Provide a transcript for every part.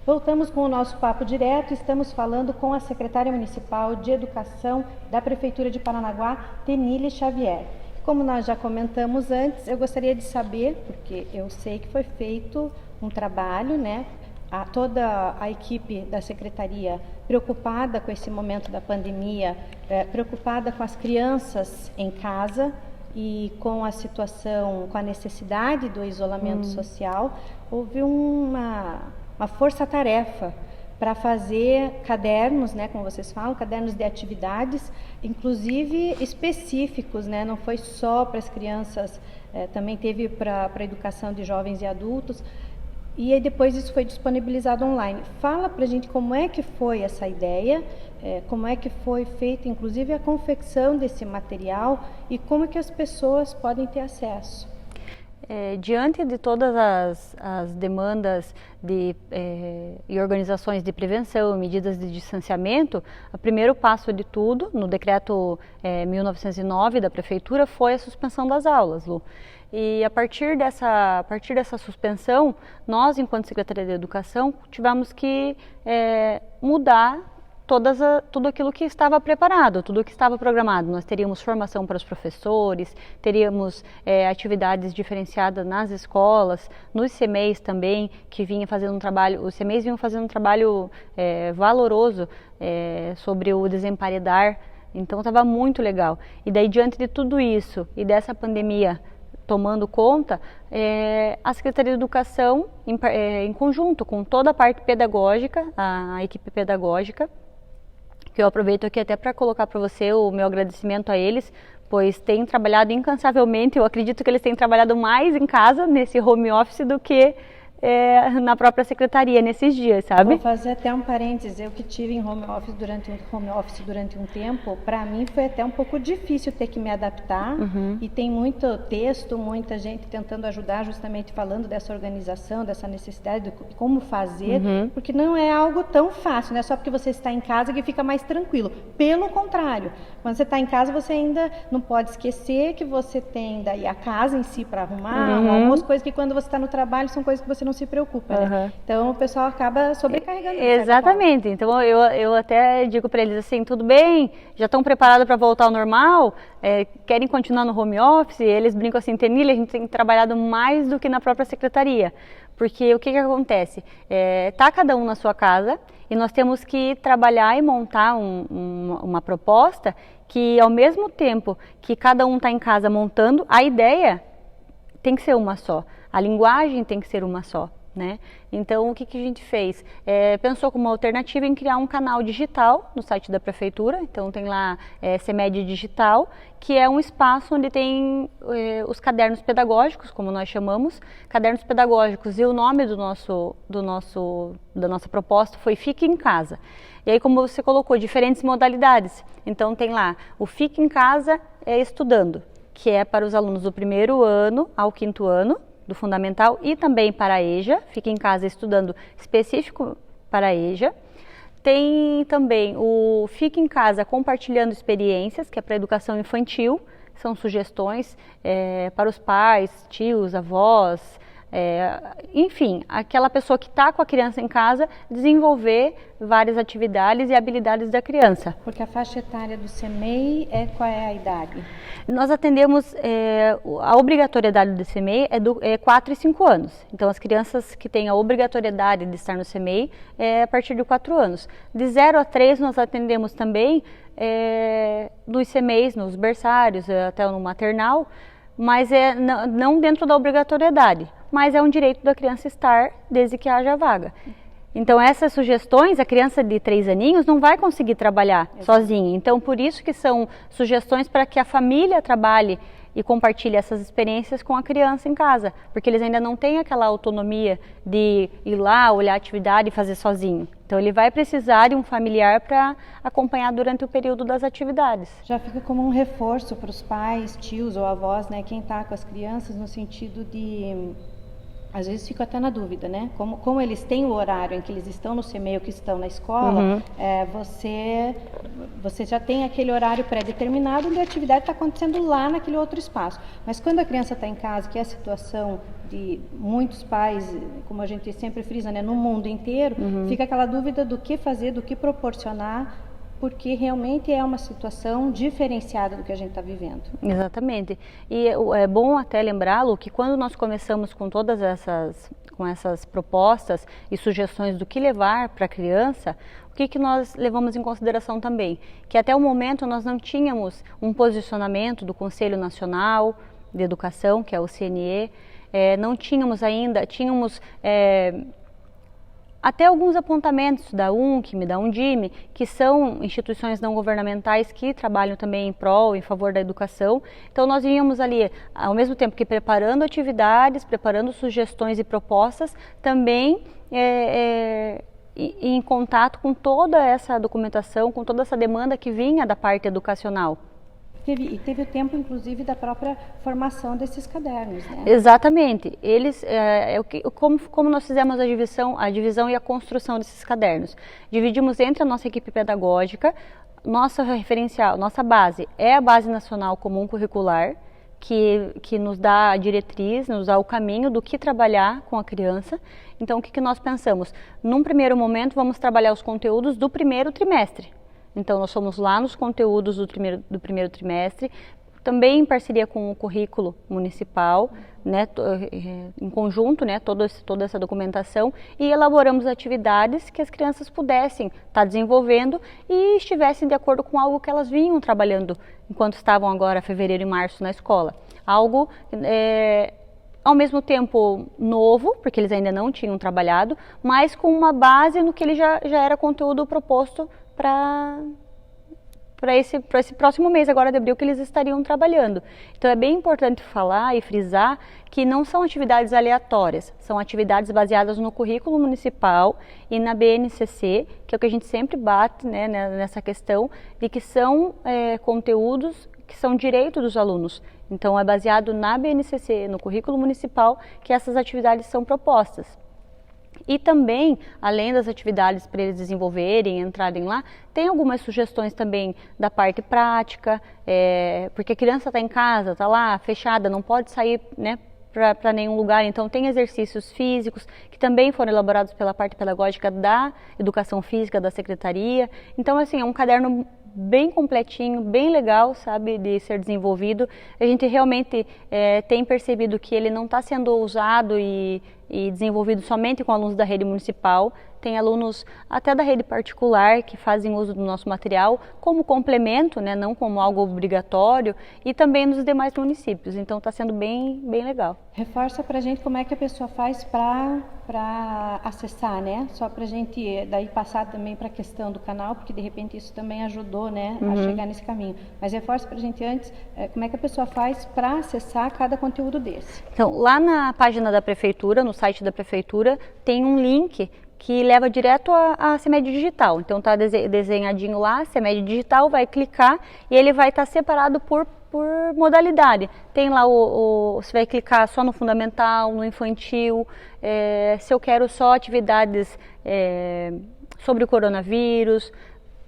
Voltamos com o nosso papo direto, estamos falando com a secretária municipal de Educação da Prefeitura de Paranaguá, Tenile Xavier. Como nós já comentamos antes, eu gostaria de saber, porque eu sei que foi feito um trabalho, né? Toda a equipe da secretaria preocupada com esse momento da pandemia, preocupada com as crianças em casa e com a situação, com a necessidade do isolamento social, houve uma força-tarefa para fazer cadernos, né, como vocês falam, cadernos de atividades, inclusive específicos, né, não foi só para as crianças, também teve para a educação de jovens e adultos, e aí depois isso foi disponibilizado online. Fala para a gente como é que foi essa ideia, como é que foi feita, inclusive, a confecção desse material e como é que as pessoas podem ter acesso. Diante de todas as demandas e organizações de prevenção, medidas de distanciamento, o primeiro passo de tudo, no decreto 1909 da Prefeitura, foi a suspensão das aulas, Lu. E a partir dessa suspensão, nós, enquanto Secretaria de Educação, tivemos que mudar tudo aquilo que estava preparado, tudo que estava programado. Nós teríamos formação para os professores, teríamos atividades diferenciadas nas escolas, nos CMEs também, que vinha fazendo um trabalho, os CMEs vinham fazendo um trabalho valoroso sobre o desemparedar, então estava muito legal. E daí, diante de tudo isso e dessa pandemia tomando conta, a Secretaria de Educação, em conjunto com toda a parte pedagógica, a equipe pedagógica, que eu aproveito aqui até para colocar para você o meu agradecimento a eles, pois têm trabalhado incansavelmente. Eu acredito que eles têm trabalhado mais em casa, nesse home office, do que na própria secretaria nesses dias, sabe? Vou fazer até um parênteses. Eu que tive em home office durante um tempo, para mim foi até um pouco difícil ter que me adaptar. E tem muito texto, muita gente tentando ajudar, justamente falando dessa organização, dessa necessidade de como fazer, porque não é algo tão fácil, não é só porque você está em casa que fica mais tranquilo. Pelo contrário, quando você está em casa, você ainda não pode esquecer que você tem daí a casa em si para arrumar, algumas coisas que quando você está no trabalho são coisas que você não se preocupa, né? Então o pessoal acaba sobrecarregando. Exatamente. Então eu até digo para eles assim, tudo bem, já estão preparados para voltar ao normal, querem continuar no home office, eles brincam assim, Tenile, a gente tem trabalhado mais do que na própria secretaria, porque o que acontece? Tá cada um na sua casa e nós temos que trabalhar e montar uma proposta que, ao mesmo tempo que cada um está em casa montando, a ideia tem que ser uma só. A linguagem tem que ser uma só, né? Então, o que a gente fez? Pensou como alternativa em criar um canal digital no site da Prefeitura. Então, tem lá CEMED Digital, que é um espaço onde tem os cadernos pedagógicos, como nós chamamos, cadernos pedagógicos. E o nome da nossa proposta foi Fique em Casa. E aí, como você colocou, diferentes modalidades. Então, tem lá o Fique em Casa Estudando, que é para os alunos do 1º ano ao 5º ano, do Fundamental, e também para a EJA, Fique em Casa Estudando específico para a EJA. Tem também o Fique em Casa Compartilhando Experiências, que é para a educação infantil, são sugestões para os pais, tios, avós, enfim, aquela pessoa que está com a criança em casa, desenvolver várias atividades e habilidades da criança. Porque a faixa etária do CEMEI, qual é a idade? Nós atendemos, a obrigatoriedade do CEMEI é 4 e 5 anos. Então, as crianças que têm a obrigatoriedade de estar no CEMEI é a partir de 4 anos. De 0 a 3, nós atendemos também nos CEMEIs, nos berçários, até no maternal, mas não dentro da obrigatoriedade, mas é um direito da criança estar desde que haja vaga. Então, essas sugestões, a criança de 3 aninhos não vai conseguir trabalhar sozinha. Então, por isso que são sugestões para que a família trabalhe e compartilhe essas experiências com a criança em casa, porque eles ainda não têm aquela autonomia de ir lá, olhar a atividade e fazer sozinho. Então, ele vai precisar de um familiar para acompanhar durante o período das atividades. Já fica como um reforço para os pais, tios ou avós, né, quem está com as crianças, no sentido de Às vezes fico até na dúvida, né? Como eles têm o horário em que eles estão no CMEI ou que estão na escola, você já tem aquele horário pré-determinado onde a atividade está acontecendo lá naquele outro espaço. Mas quando a criança está em casa, que é a situação de muitos pais, como a gente sempre frisa, né, no mundo inteiro, fica aquela dúvida do que fazer, do que proporcionar, porque realmente é uma situação diferenciada do que a gente está vivendo. Exatamente. E é bom até lembrá-lo que quando nós começamos com todas essas propostas e sugestões do que levar para a criança, o que nós levamos em consideração também? Que até o momento nós não tínhamos um posicionamento do Conselho Nacional de Educação, que é o CNE, não tínhamos ainda, até alguns apontamentos da UNCM, da Undime, que são instituições não governamentais que trabalham também em favor da educação. Então nós íamos ali, ao mesmo tempo que preparando atividades, preparando sugestões e propostas, também em contato com toda essa documentação, com toda essa demanda que vinha da parte educacional. Teve o tempo, inclusive, da própria formação desses cadernos, né? Exatamente. Eles, como nós fizemos a divisão e a construção desses cadernos? Dividimos entre a nossa equipe pedagógica, nossa referencial, nossa base é a Base Nacional Comum Curricular, que nos dá a diretriz, nos dá o caminho do que trabalhar com a criança. Então, o que nós pensamos? Num primeiro momento, vamos trabalhar os conteúdos do primeiro trimestre. Então, nós fomos lá nos conteúdos do primeiro trimestre, também em parceria com o currículo municipal, né, em conjunto, né, toda essa documentação, e elaboramos atividades que as crianças pudessem estar desenvolvendo e estivessem de acordo com algo que elas vinham trabalhando enquanto estavam agora fevereiro e março na escola. Algo ao mesmo tempo novo, porque eles ainda não tinham trabalhado, mas com uma base no que ele já era conteúdo proposto para esse próximo mês, agora de abril, que eles estariam trabalhando. Então é bem importante falar e frisar que não são atividades aleatórias, são atividades baseadas no currículo municipal e na BNCC, que é o que a gente sempre bate, né, nessa questão de que são conteúdos que são direito dos alunos. Então é baseado na BNCC, no currículo municipal, que essas atividades são propostas. E também, além das atividades para eles desenvolverem, entrarem lá, tem algumas sugestões também da parte prática, porque a criança está em casa, está lá fechada, não pode sair, né, para nenhum lugar, então tem exercícios físicos que também foram elaborados pela parte pedagógica da Educação Física da Secretaria. Então, assim, é um caderno bem completinho, bem legal, sabe, de ser desenvolvido. A gente realmente tem percebido que ele não está sendo usado e desenvolvido somente com alunos da rede municipal. Tem alunos até da rede particular que fazem uso do nosso material como complemento, né, não como algo obrigatório, e também nos demais municípios. Então está sendo bem legal. Reforça para a gente como é que a pessoa faz para acessar, né? Só para a gente daí passar também para a questão do canal, porque de repente isso também ajudou, né, a chegar nesse caminho. Mas reforça para a gente antes como é que a pessoa faz para acessar cada conteúdo desse. Então, lá na página da prefeitura, no site da prefeitura, tem um link que leva direto a CEMED Digital. Então está desenhadinho lá, CEMED Digital, vai clicar e ele vai estar separado por modalidade. Tem lá você vai clicar só no fundamental, no infantil, se eu quero só atividades sobre o coronavírus.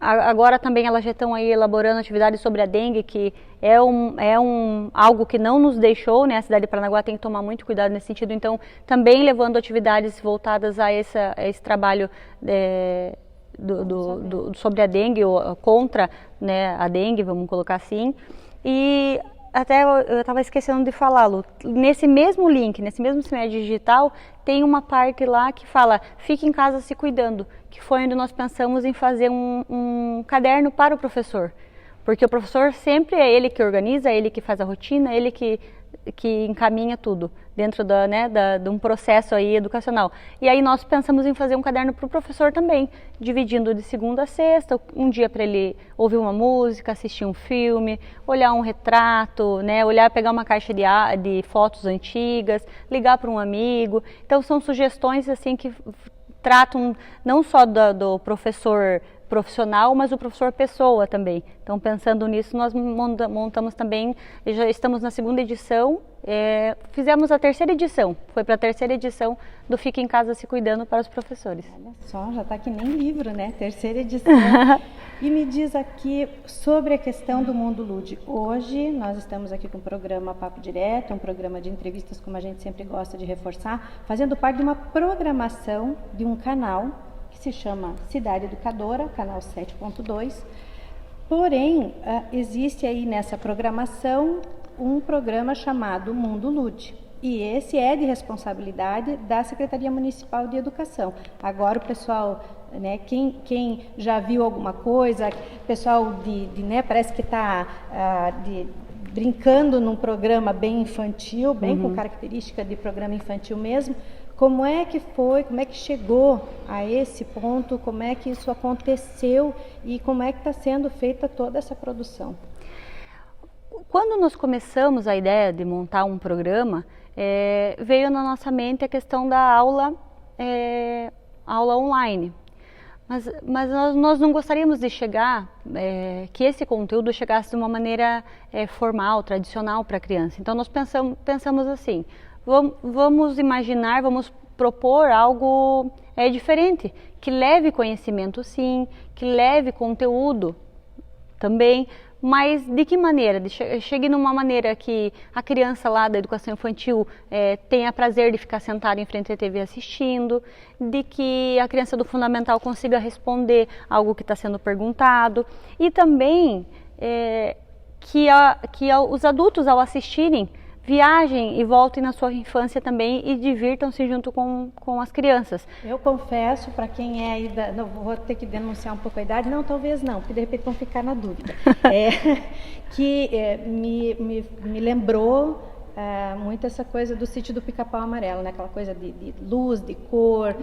Agora também elas já estão aí elaborando atividades sobre a dengue, que é algo que não nos deixou, né? A cidade de Paranaguá tem que tomar muito cuidado nesse sentido, então também levando atividades voltadas a esse trabalho sobre a dengue, ou contra, né, a dengue, vamos colocar assim. E até eu estava esquecendo de falá-lo, nesse mesmo link, nesse mesmo CEMED Digital, tem uma parte lá que fala fique em casa se cuidando, que foi onde nós pensamos em fazer um caderno para o professor. Porque o professor sempre é ele que organiza, ele que faz a rotina, ele que encaminha tudo dentro de um processo aí educacional. E aí nós pensamos em fazer um caderno para o professor também, dividindo de segunda a sexta, um dia para ele ouvir uma música, assistir um filme, olhar um retrato, né, pegar uma caixa de fotos antigas, ligar para um amigo. Então são sugestões assim que tratam não só do professor profissional, mas o professor pessoa também. Então, pensando nisso, nós montamos também, já estamos na 2ª edição, fizemos a 3ª edição, foi para a 3ª edição do Fica em Casa Se Cuidando para os professores. Olha só, já está que nem livro, né? 3ª edição. E me diz aqui sobre a questão do mundo lúdico. Hoje nós estamos aqui com o programa Papo Direto, um programa de entrevistas, como a gente sempre gosta de reforçar, fazendo parte de uma programação de um canal que se chama Cidade Educadora, canal 7.2. Porém, existe aí nessa programação um programa chamado Mundo Lúdico. E esse é de responsabilidade da Secretaria Municipal de Educação. Agora o pessoal, né, quem já viu alguma coisa, pessoal né, parece que está brincando num programa bem infantil, bem com característica de programa infantil mesmo. Como é que foi, como é que chegou a esse ponto, como é que isso aconteceu e como é que está sendo feita toda essa produção? Quando nós começamos a ideia de montar um programa, veio na nossa mente a questão da aula online. Mas nós não gostaríamos de chegar, que esse conteúdo chegasse de uma maneira formal, tradicional para a criança. Então nós pensamos assim, vamos imaginar, vamos propor algo diferente, que leve conhecimento sim, que leve conteúdo também, mas de que maneira? Chegue numa maneira que a criança lá da educação infantil tenha prazer de ficar sentada em frente à TV assistindo, de que a criança do fundamental consiga responder algo que está sendo perguntado e também que os adultos ao assistirem viajem e voltem na sua infância também e divirtam-se junto com as crianças. Eu confesso, para quem é aí, não vou ter que denunciar um pouco a idade, não, talvez não, porque de repente vão ficar na dúvida, que me lembrou muito essa coisa do Sítio do Pica-Pau Amarelo, né? Aquela coisa de luz, de cor,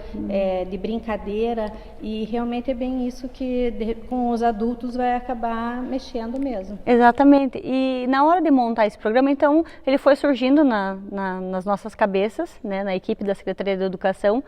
de brincadeira, e realmente é bem isso que com os adultos vai acabar mexendo mesmo. Exatamente, e na hora de montar esse programa, então, ele foi surgindo nas nossas cabeças, né? Na equipe da Secretaria de Educação.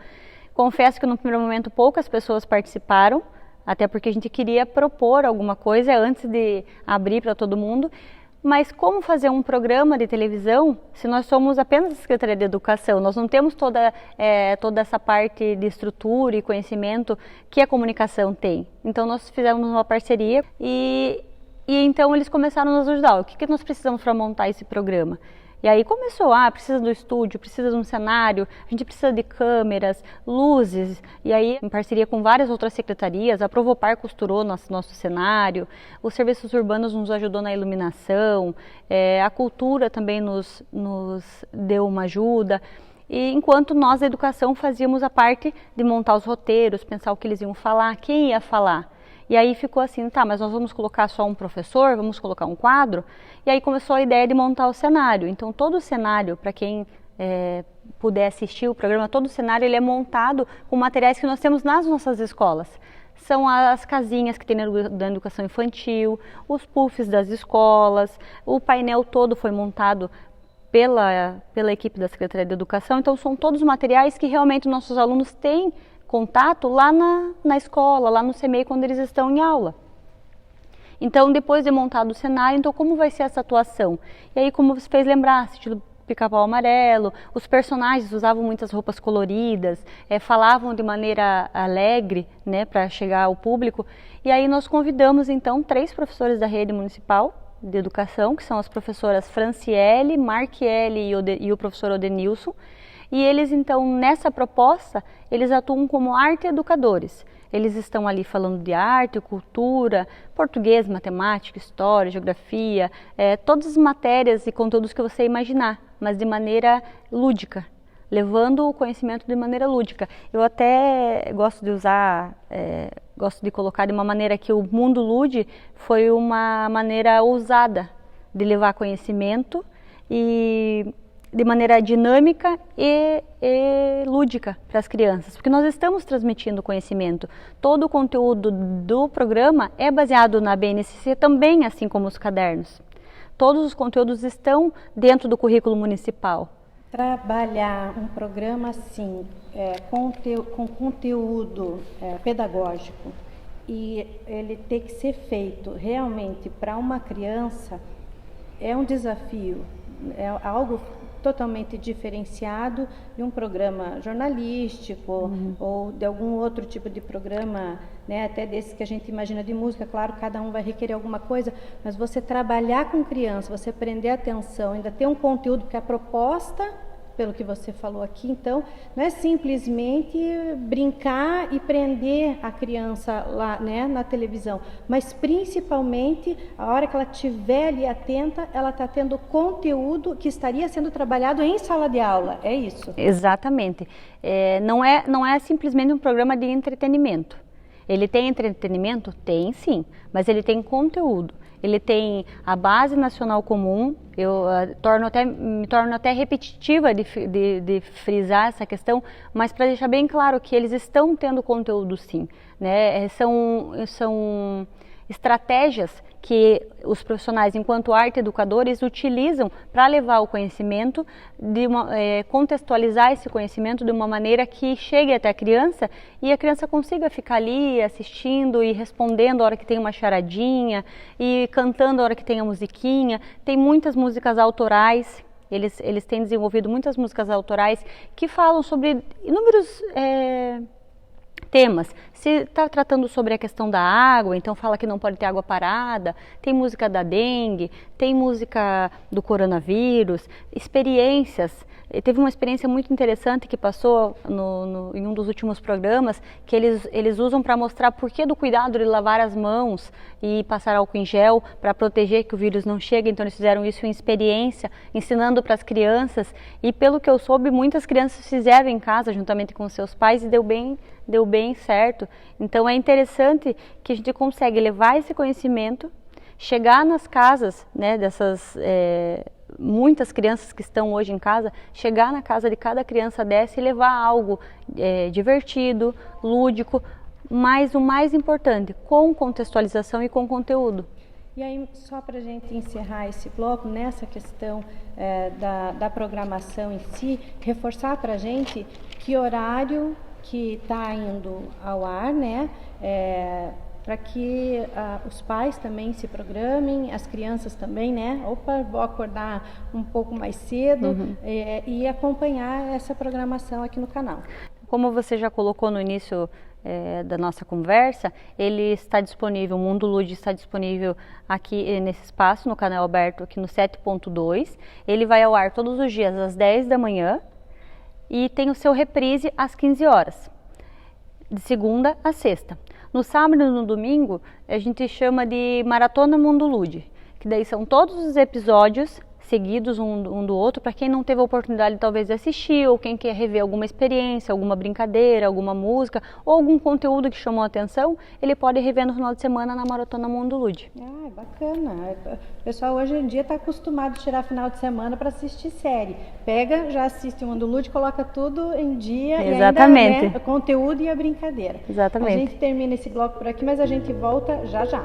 Confesso que no primeiro momento poucas pessoas participaram, até porque a gente queria propor alguma coisa antes de abrir para todo mundo. Mas como fazer um programa de televisão se nós somos apenas a Secretaria de Educação? Nós não temos toda essa parte de estrutura e conhecimento que a comunicação tem. Então nós fizemos uma parceria e então eles começaram a nos ajudar. O que nós precisamos para montar esse programa? E aí começou, precisa do estúdio, precisa de um cenário, a gente precisa de câmeras, luzes, e aí em parceria com várias outras secretarias, a Provopar costurou nosso cenário, os serviços urbanos nos ajudou na iluminação, a cultura também nos deu uma ajuda, e enquanto nós da educação fazíamos a parte de montar os roteiros, pensar o que eles iam falar, quem ia falar. E aí ficou assim, mas nós vamos colocar só um professor, vamos colocar um quadro? E aí começou a ideia de montar o cenário. Então todo o cenário, para quem puder assistir o programa, todo o cenário ele é montado com materiais que nós temos nas nossas escolas. São as casinhas que tem na educação infantil, os puffs das escolas, o painel todo foi montado pela equipe da Secretaria de Educação. Então são todos materiais que realmente nossos alunos têm contato lá na escola, lá no CMEI, quando eles estão em aula. Então, depois de montado o cenário, então como vai ser essa atuação? E aí, como você fez lembrar, Sítio do Pica-Pau Amarelo, os personagens usavam muitas roupas coloridas, falavam de maneira alegre, né, para chegar ao público. E aí nós convidamos, então, 3 professores da rede municipal de educação, que são as professoras Franciele, Marquiele e o professor Odenilson. E eles, então, nessa proposta, eles atuam como arte educadores. Eles estão ali falando de arte, cultura, português, matemática, história, geografia, todas as matérias e conteúdos que você imaginar, mas de maneira lúdica, levando o conhecimento de maneira lúdica. Eu até gosto de usar, gosto de colocar de uma maneira que o Mundo Lude foi uma maneira ousada de levar conhecimento e de maneira dinâmica e lúdica para as crianças, porque nós estamos transmitindo conhecimento. Todo o conteúdo do programa é baseado na BNCC também, assim como os cadernos. Todos os conteúdos estão dentro do currículo municipal. Trabalhar um programa assim, com conteúdo pedagógico e ele ter que ser feito realmente para uma criança é um desafio, é algo totalmente diferenciado de um programa jornalístico ou de algum outro tipo de programa, né, até desses que a gente imagina de música. Claro, cada um vai requerer alguma coisa, mas você trabalhar com criança, você prender a atenção, ainda ter um conteúdo, porque a proposta, pelo que você falou aqui, então, não é simplesmente brincar e prender a criança lá, né, na televisão, mas principalmente, a hora que ela estiver ali atenta, ela está tendo conteúdo que estaria sendo trabalhado em sala de aula, é isso? Exatamente. Não é simplesmente um programa de entretenimento. Ele tem entretenimento? Tem sim, mas ele tem conteúdo. Ele tem a base nacional comum. Eu me torno até repetitiva de frisar essa questão, mas para deixar bem claro que eles estão tendo conteúdo sim, né? São estratégias que os profissionais, enquanto arte educadores, utilizam para levar o conhecimento, contextualizar esse conhecimento de uma maneira que chegue até a criança e a criança consiga ficar ali assistindo e respondendo a hora que tem uma charadinha e cantando a hora que tem a musiquinha. Tem muitas músicas autorais, eles têm desenvolvido muitas músicas autorais que falam sobre inúmeros temas. Se está tratando sobre a questão da água, então fala que não pode ter água parada, tem música da dengue, tem música do coronavírus, experiências. Teve uma experiência muito interessante que passou em um dos últimos programas, que eles usam para mostrar por que do cuidado de lavar as mãos e passar álcool em gel para proteger que o vírus não chegue. Então eles fizeram isso em experiência, ensinando para as crianças, e pelo que eu soube, muitas crianças fizeram em casa juntamente com seus pais e deu bem certo. Então é interessante que a gente consegue levar esse conhecimento, chegar nas casas, né, dessas muitas crianças que estão hoje em casa, chegar na casa de cada criança dessa e levar algo divertido, lúdico, mas o mais importante, com contextualização e com conteúdo. E aí, só para a gente encerrar esse bloco, nessa questão da programação em si, reforçar para a gente que horário que está indo ao ar, né? Para que os pais também se programem, as crianças também, né? Opa, vou acordar um pouco mais cedo e acompanhar essa programação aqui no canal. Como você já colocou no início da nossa conversa, ele está disponível, o Mundo Lud está disponível aqui nesse espaço, no canal aberto aqui no 7.2. Ele vai ao ar todos os dias às 10 da manhã e tem o seu reprise às 15 horas, de segunda a sexta. No sábado e no domingo, a gente chama de Maratona Mundo Lud, que daí são todos os episódios seguidos um do outro, para quem não teve a oportunidade talvez de assistir, ou quem quer rever alguma experiência, alguma brincadeira, alguma música, ou algum conteúdo que chamou a atenção, ele pode rever no final de semana na Maratona Mundo Lud. Bacana. O pessoal hoje em dia está acostumado a tirar final de semana para assistir série. Pega, já assiste o Mundo Lud, coloca tudo em dia. Exatamente. E ainda, né, o conteúdo e a brincadeira. Exatamente. A gente termina esse bloco por aqui, mas a gente volta já já.